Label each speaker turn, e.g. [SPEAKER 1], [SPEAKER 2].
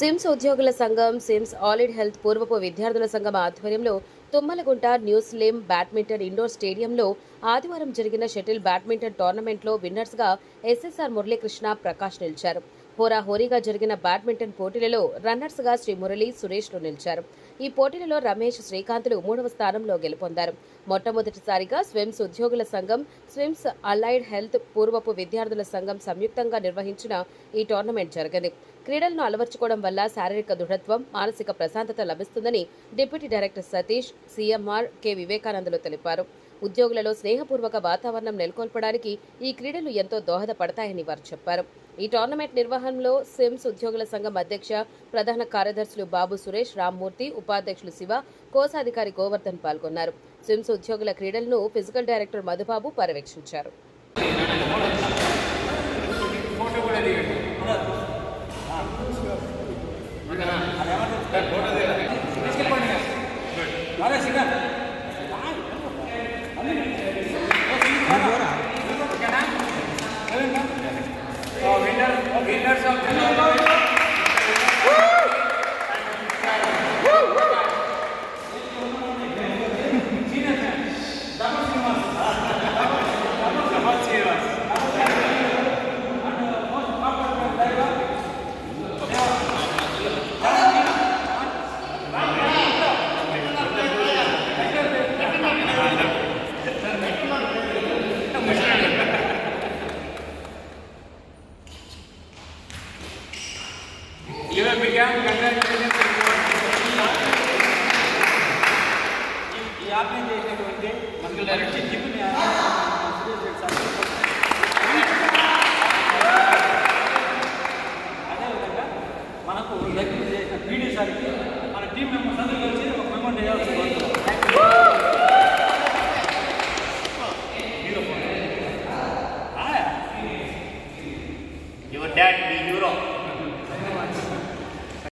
[SPEAKER 1] Sims ఉద్యోగుల సంఘం, sims ఆలిడ్ health పూర్వపు విద్యార్థుల సంఘం ఆధ్వర్యంలో తుమ్మలగుంట న్యూస్లేమ్ బ్యాడ్మింటన్ ఇండోర్ స్టేడియంలో ఆదివారం జరిగిన షటిల్ బ్యాడ్మింటన్ టోర్నమెంట్లో విన్నర్స్గా ఎస్ఎస్ఆర్ మురళీకృష్ణ, ప్రకాష్ నిలిచారు. హోరాహోరీగా జరిగిన బ్యాడ్మింటన్ పోటీలలో రన్నర్స్గా శ్రీ మురళి, సురేష్లు నిలిచారు. ఈ పోటీలలో రమేష్, శ్రీకాంత్లు 3వ స్థానంలో గెలుపొందారు. మొట్టమొదటిసారిగా స్విమ్స్ ఉద్యోగుల సంఘం, స్విమ్స్ అలైడ్ హెల్త్ పూర్వపు విద్యార్థుల సంఘం సంయుక్తంగా నిర్వహించిన ఈ టోర్నమెంట్ జరిగింది. క్రీడలను అలవర్చుకోవడం వల్ల శారీరక దృఢత్వం, మానసిక ప్రశాంతత లభిస్తుందని deputy director Satish, CMR K వివేకానందలు తెలిపారు. ఉద్యోగులలో స్నేహపూర్వక వాతావరణం నెలకొల్పడానికి ఈ క్రీడలు ఎంతో దోహదపడతాయని వారు చెప్పారు. ఈ టోర్నమెంట్ నిర్వహణలో సిమ్స్ ఉద్యోగుల సంఘం అధ్యక్ష, ప్రధాన కార్యదర్శులు బాబు సురేష్, రామ్మూర్తి, ఉపాధ్యక్షులు శివ, కోశాధికారి గోవర్ధన్ పాల్గొన్నారు. సిమ్స్ ఉద్యోగుల క్రీడలను ఫిజికల్ డైరెక్టర్ మధుబాబు పర్యవేక్షించారు.
[SPEAKER 2] आपने చేసినటువంటి మంగళ డైరెక్టర్ జిప్ని అదేవిధంగా మనకు దగ్గర చేసిన పీడీ సార్కి మన టీం మెంబర్స్ అందరూ కలిసి ఒక మెమోంట్ చేయాల్సి వస్తుంది.
[SPEAKER 3] Your dad